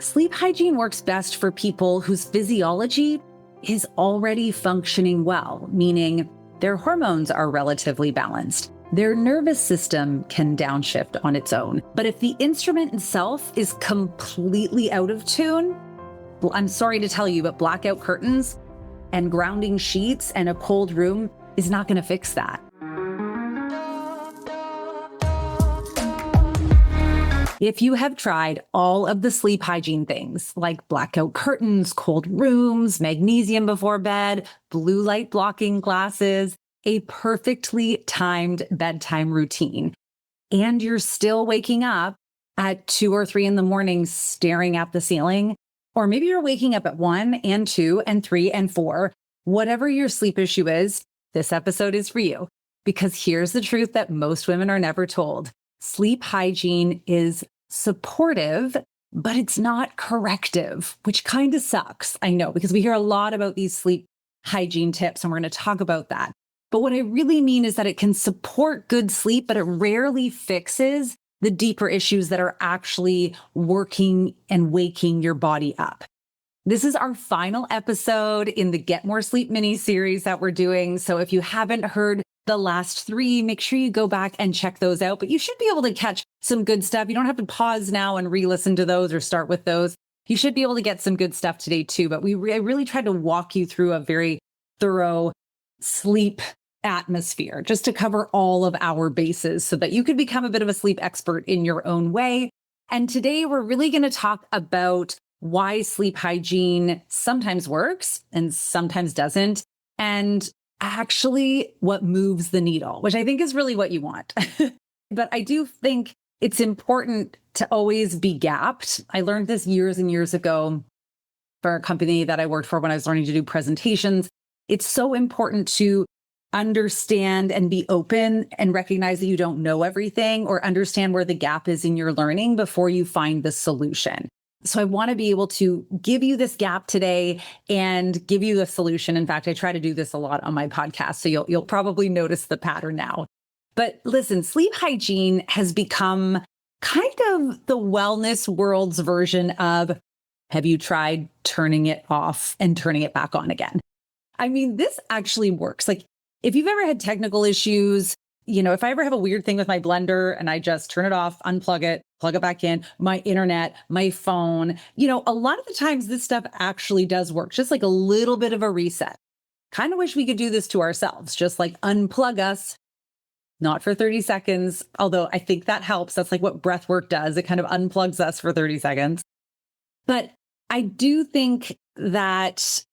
Sleep hygiene works best for people whose physiology is already functioning well, meaning their hormones are relatively balanced. Their nervous system can downshift on its own. But if the instrument itself is completely out of tune, well, I'm sorry to tell you, but blackout curtains and grounding sheets and a cold room is not going to fix that. If you have tried all of the sleep hygiene things like blackout curtains, cold rooms, magnesium before bed, blue light blocking glasses, a perfectly timed bedtime routine, and you're still waking up at 2 or 3 in the morning staring at the ceiling, or maybe you're waking up at 1 and 2 and 3 and 4, whatever your sleep issue is, this episode is for you. Because here's the truth that most women are never told. Sleep hygiene is supportive, but it's not corrective, which kind of sucks. I know, because we hear a lot about these sleep hygiene tips, and we're going to talk about that. But what I really mean is that it can support good sleep, but it rarely fixes the deeper issues that are actually working and waking your body up. This is our final episode in the Get More Sleep mini-series that we're doing. So if you haven't heard the last 3, make sure you go back and check those out. But you should be able to catch some good stuff. You don't have to pause now and re-listen to those or start with those. You should be able to get some good stuff today too. But I really tried to walk you through a very thorough sleep atmosphere just to cover all of our bases so that you could become a bit of a sleep expert in your own way. And today we're really going to talk about why sleep hygiene sometimes works and sometimes doesn't, and actually what moves the needle, which I think is really what you want. But I do think it's important to always be gapped. I learned this years and years ago for a company that I worked for when I was learning to do presentations. It's so important to understand and be open and recognize that you don't know everything, or understand where the gap is in your learning before you find the solution. So I want to be able to give you this gap today and give you the solution. In fact, I try to do this a lot on my podcast, so you'll probably notice the pattern now. But listen, sleep hygiene has become kind of the wellness world's version of, have you tried turning it off and turning it back on again? I mean, this actually works. Like, if you've ever had technical issues, if I ever have a weird thing with my blender and I just turn it off, unplug it, plug it back in, my internet, my phone, a lot of the times this stuff actually does work, just like a little bit of a reset. Kind of wish we could do this to ourselves, just like unplug us, not for 30 seconds, although I think that helps. That's like what breath work does. It kind of unplugs us for 30 seconds. But I do think that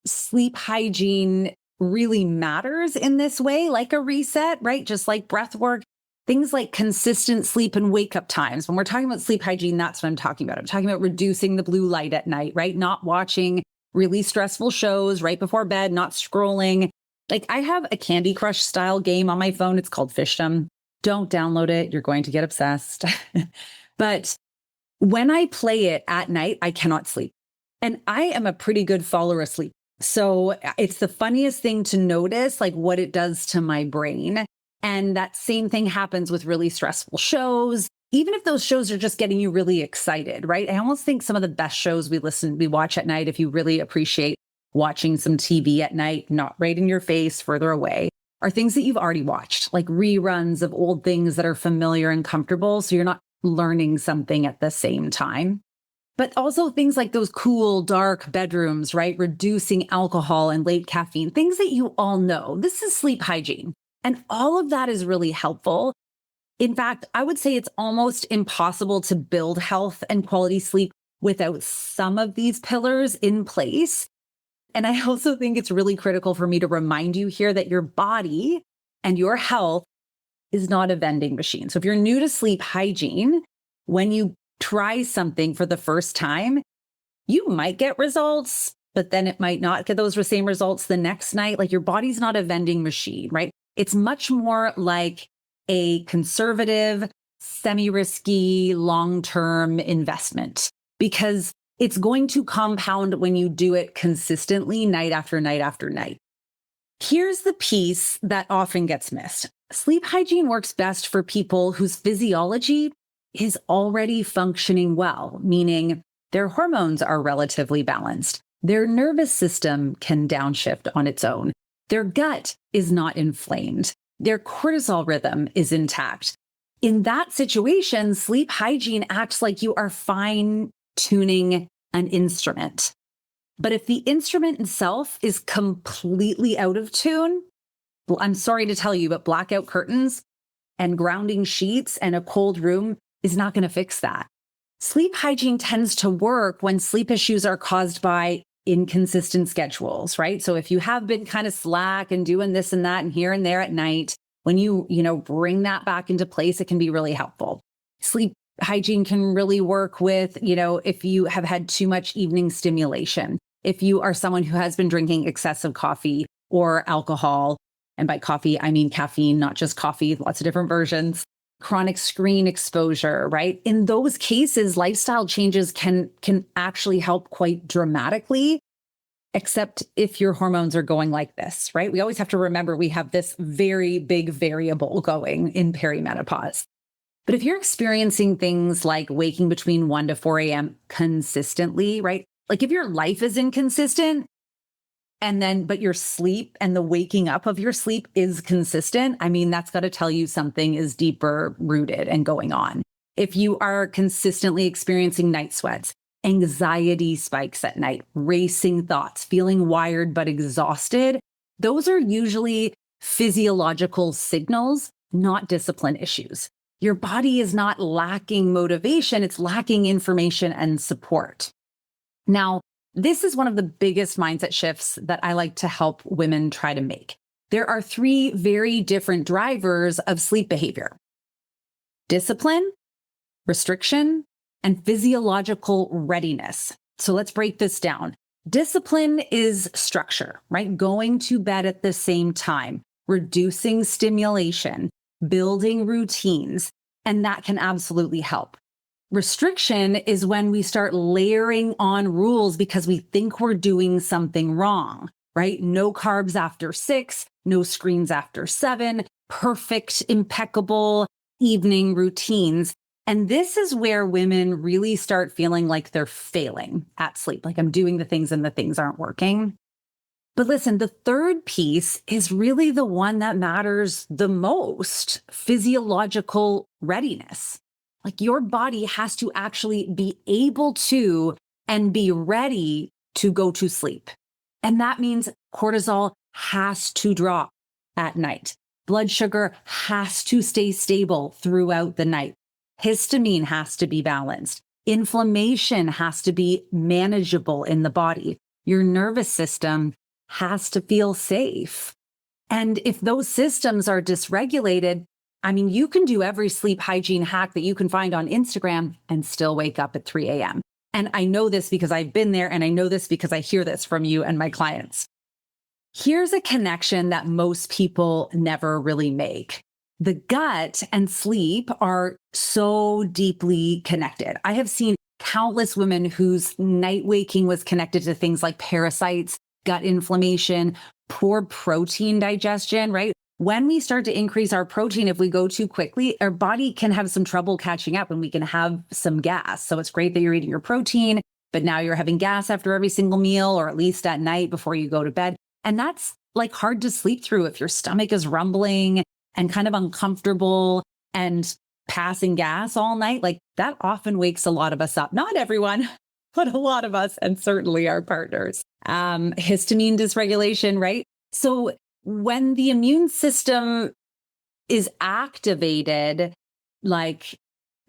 sleep hygiene really matters in this way, like a reset, right? Just like breath work, things like consistent sleep and wake up times. When we're talking about sleep hygiene, that's what I'm talking about. I'm talking about reducing the blue light at night, right? Not watching really stressful shows right before bed, not scrolling. Like, I have a Candy Crush style game on my phone. It's called Fishdom. Don't download it. You're going to get obsessed. But when I play it at night, I cannot sleep. And I am a pretty good faller asleep. So it's the funniest thing to notice, like what it does to my brain. And that same thing happens with really stressful shows, even if those shows are just getting you really excited, right? I almost think some of the best shows we watch at night, if you really appreciate watching some TV at night, not right in your face, further away, are things that you've already watched, like reruns of old things that are familiar and comfortable. So you're not learning something at the same time. But also things like those cool, dark bedrooms, right? Reducing alcohol and late caffeine, things that you all know. This is sleep hygiene. And all of that is really helpful. In fact, I would say it's almost impossible to build health and quality sleep without some of these pillars in place. And I also think it's really critical for me to remind you here that your body and your health is not a vending machine. So if you're new to sleep hygiene, when you try something for the first time, you might get results, but then it might not get those same results the next night. Like, your body's not a vending machine, right? It's much more like a conservative, semi-risky, long-term investment, because it's going to compound when you do it consistently, night after night after night. Here's the piece that often gets missed. Sleep hygiene works best for people whose physiology is already functioning well, meaning Their hormones are relatively balanced. Their nervous system can downshift on its own. Their gut is not inflamed. Their cortisol rhythm is intact. In that situation, sleep hygiene acts like you are fine tuning an instrument. But if the instrument itself is completely out of tune, well, I'm sorry to tell you, but blackout curtains and grounding sheets and a cold room is not going to fix that. Sleep hygiene tends to work when sleep issues are caused by inconsistent schedules, right? So if you have been kind of slack and doing this and that and here and there at night, when you bring that back into place, it can be really helpful. Sleep hygiene can really work with, if you have had too much evening stimulation, if you are someone who has been drinking excessive coffee or alcohol, and by coffee, I mean caffeine, not just coffee, lots of different versions, chronic screen exposure, right? In those cases, lifestyle changes can actually help quite dramatically, except if your hormones are going like this, right? We always have to remember we have this very big variable going in perimenopause. But if you're experiencing things like waking between 1 to 4 a.m. consistently, right? Like if your life is inconsistent, but your sleep and the waking up of your sleep is consistent, I mean, that's got to tell you something is deeper rooted and going on. If you are consistently experiencing night sweats, anxiety spikes at night, racing thoughts, feeling wired but exhausted, those are usually physiological signals, not discipline issues. Your body is not lacking motivation, it's lacking information and support. Now, this is one of the biggest mindset shifts that I like to help women try to make. There are 3 very different drivers of sleep behavior: discipline, restriction, and physiological readiness. So let's break this down. Discipline is structure, right? Going to bed at the same time, reducing stimulation, building routines, and that can absolutely help. Restriction is when we start layering on rules because we think we're doing something wrong, right? No carbs after 6, no screens after 7, perfect, impeccable evening routines. And this is where women really start feeling like they're failing at sleep, like I'm doing the things and the things aren't working. But listen, the third piece is really the one that matters the most: physiological readiness. Like your body has to actually be able to and be ready to go to sleep. And that means cortisol has to drop at night. Blood sugar has to stay stable throughout the night. Histamine has to be balanced. Inflammation has to be manageable in the body. Your nervous system has to feel safe. And if those systems are dysregulated, I mean, you can do every sleep hygiene hack that you can find on Instagram and still wake up at 3 a.m. And I know this because I've been there, and I know this because I hear this from you and my clients. Here's a connection that most people never really make. The gut and sleep are so deeply connected. I have seen countless women whose night waking was connected to things like parasites, gut inflammation, poor protein digestion, right? When we start to increase our protein, if we go too quickly, our body can have some trouble catching up and we can have some gas. So it's great that you're eating your protein, but now you're having gas after every single meal, or at least at night before you go to bed. And that's like hard to sleep through if your stomach is rumbling and kind of uncomfortable and passing gas all night. Like that often wakes a lot of us up. Not everyone, but a lot of us, and certainly our partners. Histamine dysregulation, right? So when the immune system is activated, like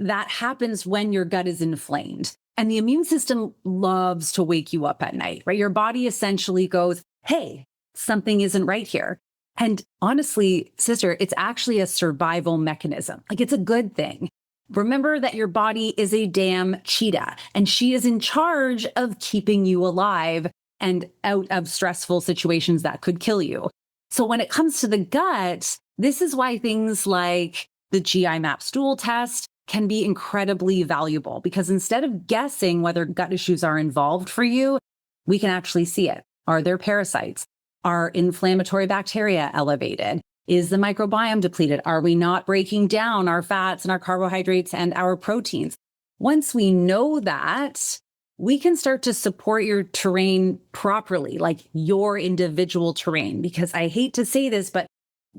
that happens when your gut is inflamed. And the immune system loves to wake you up at night, right? Your body essentially goes, hey, something isn't right here. And honestly, sister, it's actually a survival mechanism. Like it's a good thing. Remember that your body is a damn cheetah, and she is in charge of keeping you alive and out of stressful situations that could kill you. So when it comes to the gut, this is why things like the GI map stool test can be incredibly valuable, because instead of guessing whether gut issues are involved for you, we can actually see it. Are there parasites? Are inflammatory bacteria elevated? Is the microbiome depleted? Are we not breaking down our fats and our carbohydrates and our proteins? Once we know that, we can start to support your terrain properly, like your individual terrain. Because I hate to say this, but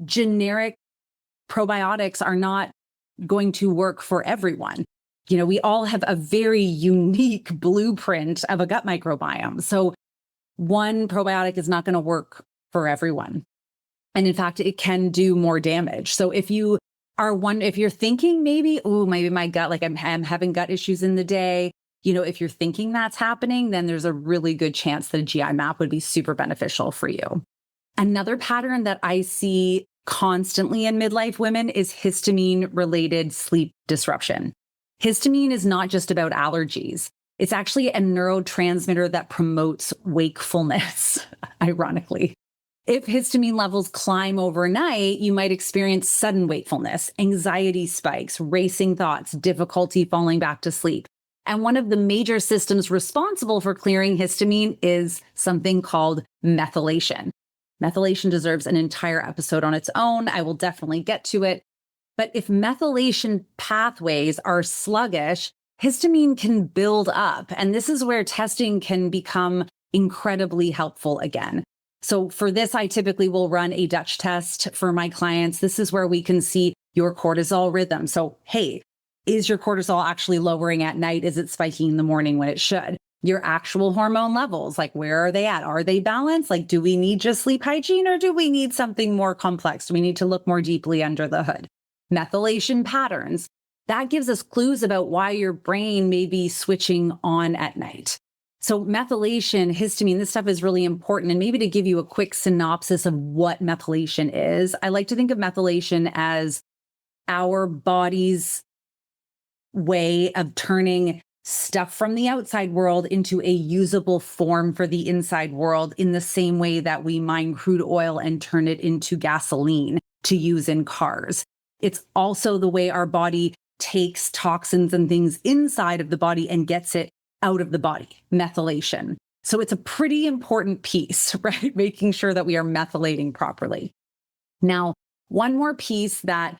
generic probiotics are not going to work for everyone. We all have a very unique blueprint of a gut microbiome. So one probiotic is not going to work for everyone. And in fact, it can do more damage. So if you're thinking maybe my gut, like I'm having gut issues in the day, if you're thinking that's happening, then there's a really good chance that a GI map would be super beneficial for you. Another pattern that I see constantly in midlife women is histamine related sleep disruption. Histamine is not just about allergies. It's actually a neurotransmitter that promotes wakefulness, ironically. If histamine levels climb overnight, you might experience sudden wakefulness, anxiety spikes, racing thoughts, difficulty falling back to sleep. And one of the major systems responsible for clearing histamine is something called methylation. Methylation deserves an entire episode on its own. I will definitely get to it. But if methylation pathways are sluggish, histamine can build up. And this is where testing can become incredibly helpful again. So for this, I typically will run a Dutch test for my clients. This is where we can see your cortisol rhythm. So, hey, is your cortisol actually lowering at night? Is it spiking in the morning when it should? Your actual hormone levels, like where are they at? Are they balanced? Like, do we need just sleep hygiene or do we need something more complex? Do we need to look more deeply under the hood? Methylation patterns, that gives us clues about why your brain may be switching on at night. So methylation, histamine, this stuff is really important. And maybe to give you a quick synopsis of what methylation is, I like to think of methylation as our body's way of turning stuff from the outside world into a usable form for the inside world, in the same way that we mine crude oil and turn it into gasoline to use in cars. It's also the way our body takes toxins and things inside of the body and gets it out of the body, methylation. So it's a pretty important piece, right? Making sure that we are methylating properly. Now, one more piece that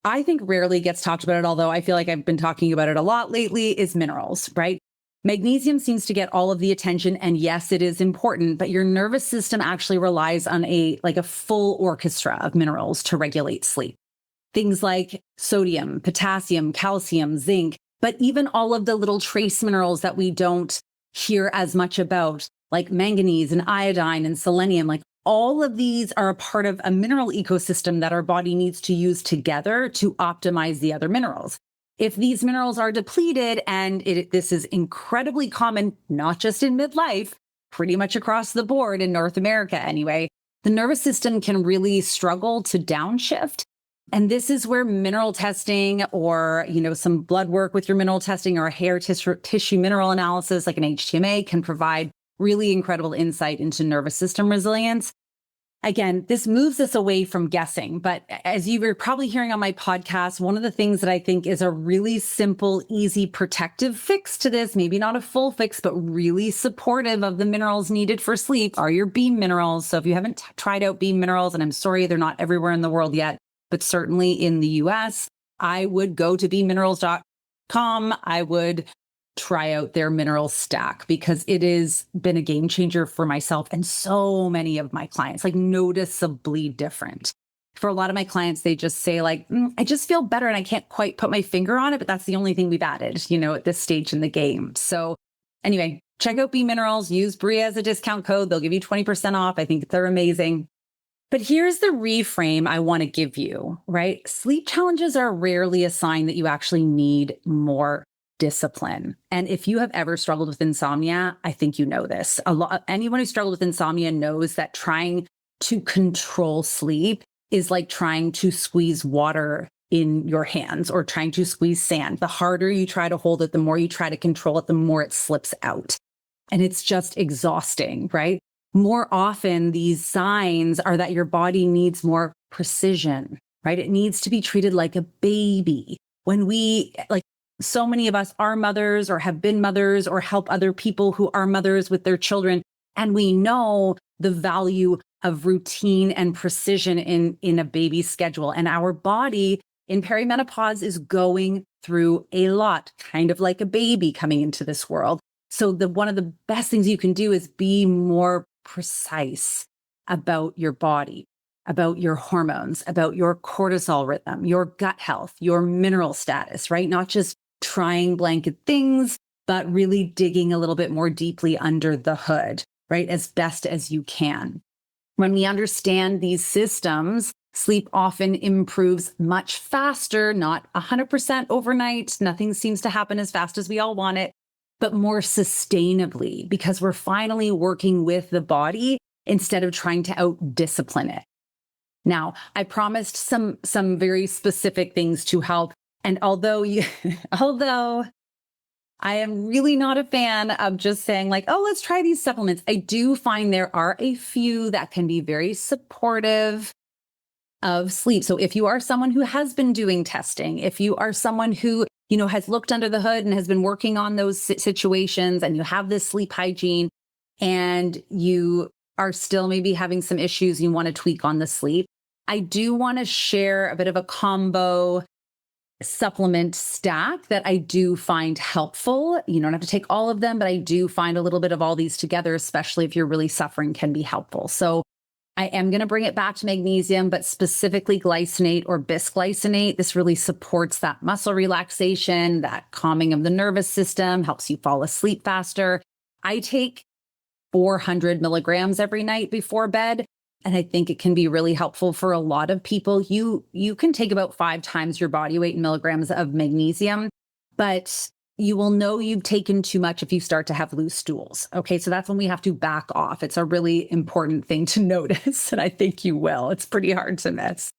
I think rarely gets talked about, although I feel like I've been talking about it a lot lately, is minerals, right? Magnesium seems to get all of the attention, and yes, it is important, but your nervous system actually relies on a full orchestra of minerals to regulate sleep. Things like sodium, potassium, calcium, zinc, but even all of the little trace minerals that we don't hear as much about, like manganese and iodine and selenium, like all of these are a part of a mineral ecosystem that our body needs to use together to optimize the other minerals. If these minerals are depleted, and this is incredibly common, not just in midlife, pretty much across the board in North America anyway, the nervous system can really struggle to downshift. And this is where mineral testing or, some blood work with your mineral testing or a hair tissue mineral analysis like an HTMA can provide really incredible insight into nervous system resilience. Again, this moves us away from guessing, but as you were probably hearing on my podcast, one of the things that I think is a really simple, easy, protective fix to this, maybe not a full fix, but really supportive of the minerals needed for sleep, are your beam minerals. So if you haven't tried out beam minerals, and I'm sorry, they're not everywhere in the world yet, but certainly in the US, I would go to beamminerals.com. I would try out their mineral stack because it has been a game changer for myself and so many of my clients, like noticeably different. For a lot of my clients, they just say I just feel better and I can't quite put my finger on it, but that's the only thing we've added, at this stage in the game. So anyway, check out Beam Minerals, use Bria as a discount code. They'll give you 20% off. I think they're amazing. But here's the reframe I want to give you, right? Sleep challenges are rarely a sign that you actually need more discipline. And if you have ever struggled with insomnia, I think you know this. Anyone who struggled with insomnia knows that trying to control sleep is like trying to squeeze water in your hands or trying to squeeze sand. The harder you try to hold it, the more you try to control it, the more it slips out. And it's just exhausting, right? More often, these signs are that your body needs more precision, right? It needs to be treated like a baby. When so many of us are mothers or have been mothers or help other people who are mothers with their children, and we know the value of routine and precision in a baby's schedule. And our body in perimenopause is going through a lot, kind of like a baby coming into this world. So one of the best things you can do is be more precise about your body, about your hormones, about your cortisol rhythm, your gut health, your mineral status, right? Not just trying blanket things, but really digging a little bit more deeply under the hood, right? As best as you can. When we understand these systems, sleep often improves much faster, not 100% overnight. Nothing seems to happen as fast as we all want it, but more sustainably because we're finally working with the body instead of trying to out-discipline it. Now, I promised some very specific things to help. And although I am really not a fan of just saying like, oh, let's try these supplements, I do find there are a few that can be very supportive of sleep. So if you are someone who has been doing testing, if you are someone who, has looked under the hood and has been working on those situations and you have this sleep hygiene and you are still maybe having some issues, you want to tweak on the sleep, I do want to share a bit of a combo supplement stack that I do find helpful. You don't have to take all of them, but I do find a little bit of all these together, especially if you're really suffering, can be helpful. So I am going to bring it back to magnesium, but specifically glycinate or bisglycinate. This really supports that muscle relaxation, that calming of the nervous system, helps you fall asleep faster. I take 400 milligrams every night before bed. And I think it can be really helpful for a lot of people. You can take about 5 times your body weight in milligrams of magnesium, but you will know you've taken too much if you start to have loose stools. Okay, so that's when we have to back off. It's a really important thing to notice, and I think you will. It's pretty hard to miss.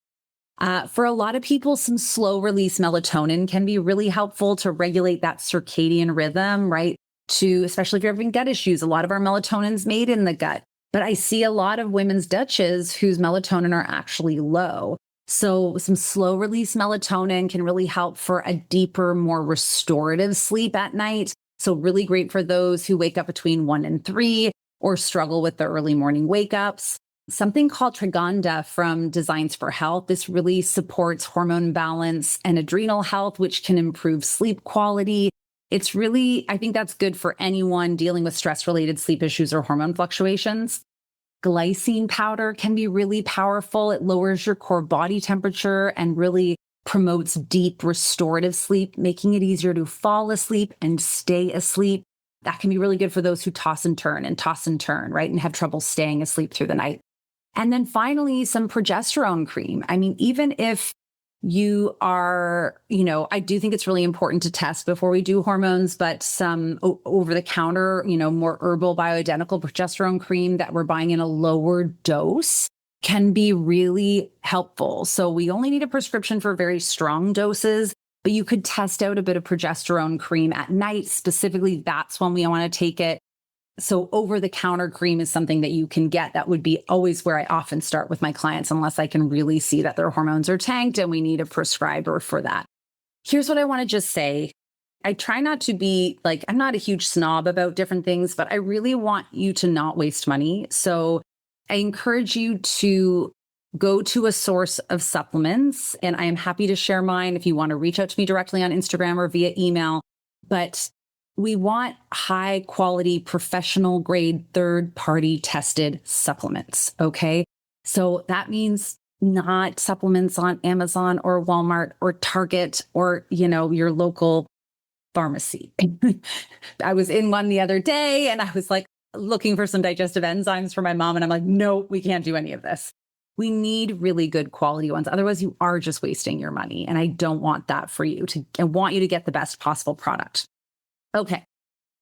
For a lot of people, some slow release melatonin can be really helpful to regulate that circadian rhythm, right? Especially if you're having gut issues, a lot of our melatonin's made in the gut. But I see a lot of women's Dutches whose melatonin are actually low. So some slow release melatonin can really help for a deeper, more restorative sleep at night. So really great for those who wake up between 1 and 3 or struggle with the early morning wake ups. Something called Triganda from Designs for Health. This really supports hormone balance and adrenal health, which can improve sleep quality. It's really, I think that's good for anyone dealing with stress-related sleep issues or hormone fluctuations. Glycine powder can be really powerful. It lowers your core body temperature and really promotes deep restorative sleep, making it easier to fall asleep and stay asleep. That can be really good for those who toss and turn, right? And have trouble staying asleep through the night. And then finally, some progesterone cream. I mean, even if you are, I do think it's really important to test before we do hormones, but some over the counter, more herbal bioidentical progesterone cream that we're buying in a lower dose can be really helpful. So we only need a prescription for very strong doses, but you could test out a bit of progesterone cream at night. Specifically, that's when we want to take it. So over-the-counter cream is something that you can get. That would be always where I often start with my clients, unless I can really see that their hormones are tanked and we need a prescriber for that. Here's what I want to just say. I try not to be like, I'm not a huge snob about different things, but I really want you to not waste money. So I encourage you to go to a source of supplements, and I am happy to share mine if you want to reach out to me directly on Instagram or via email. But we want high quality, professional grade, third party tested supplements. Okay. So that means not supplements on Amazon or Walmart or Target or, your local pharmacy. I was in one the other day and I was like looking for some digestive enzymes for my mom. And I'm like, no, we can't do any of this. We need really good quality ones. Otherwise you are just wasting your money. And I don't want that for you. I want you to get the best possible product. Okay.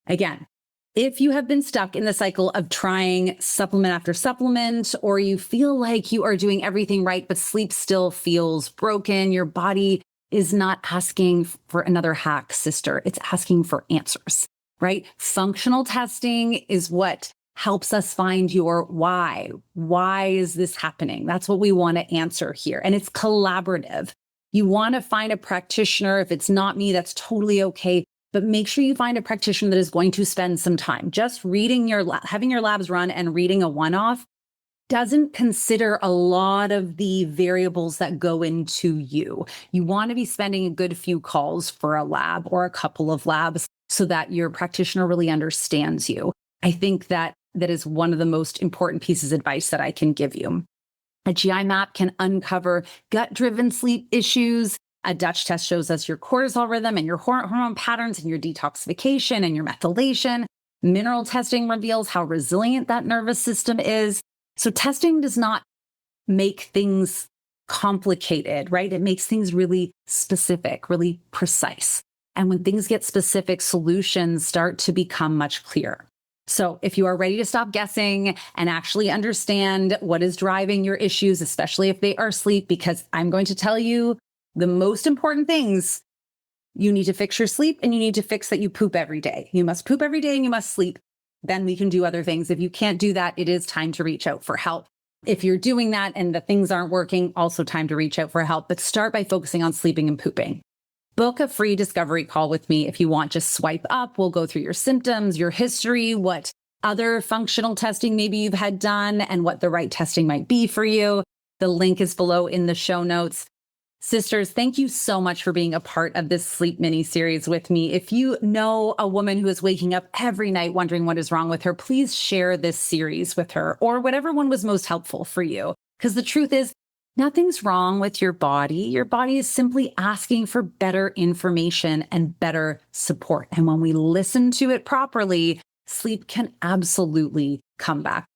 Again, if you have been stuck in the cycle of trying supplement after supplement, or you feel like you are doing everything right, but sleep still feels broken, your body is not asking for another hack, sister. It's asking for answers, right? Functional testing is what helps us find your why. Why is this happening? That's what we want to answer here. And it's collaborative. You want to find a practitioner. If it's not me, that's totally okay. But make sure you find a practitioner that is going to spend some time. Just having your labs run and reading a one-off doesn't consider a lot of the variables that go into you. You want to be spending a good few calls for a lab or a couple of labs so that your practitioner really understands you. I think that is one of the most important pieces of advice that I can give you. A GI map can uncover gut-driven sleep issues. A Dutch test shows us your cortisol rhythm and your hormone patterns and your detoxification and your methylation. Mineral testing reveals how resilient that nervous system is. So testing does not make things complicated, right? It makes things really specific, really precise. And when things get specific, solutions start to become much clearer. So if you are ready to stop guessing and actually understand what is driving your issues, especially if they are sleep, because I'm going to tell you the most important things, you need to fix your sleep and you need to fix that you poop every day. You must poop every day and you must sleep. Then we can do other things. If you can't do that, it is time to reach out for help. If you're doing that and the things aren't working, also time to reach out for help. But start by focusing on sleeping and pooping. Book a free discovery call with me if you want. Just swipe up. We'll go through your symptoms, your history, what other functional testing maybe you've had done, and what the right testing might be for you. The link is below in the show notes. Sisters, thank you so much for being a part of this sleep mini series with me. If you know a woman who is waking up every night wondering what is wrong with her, please share this series with her, or whatever one was most helpful for you. Because the truth is, nothing's wrong with your body. Your body is simply asking for better information and better support. And when we listen to it properly, sleep can absolutely come back.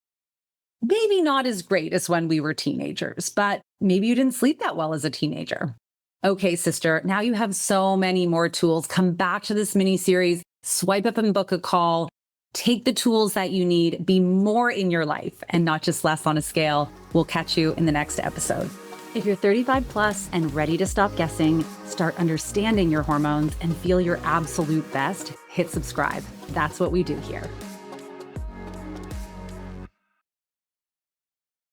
Maybe not as great as when we were teenagers, but maybe you didn't sleep that well as a teenager. Okay, sister, now you have so many more tools. Come back to this mini series, swipe up and book a call, take the tools that you need, be more in your life and not just less on a scale. We'll catch you in the next episode. If you're 35 plus and ready to stop guessing, start understanding your hormones and feel your absolute best, hit subscribe. That's what we do here.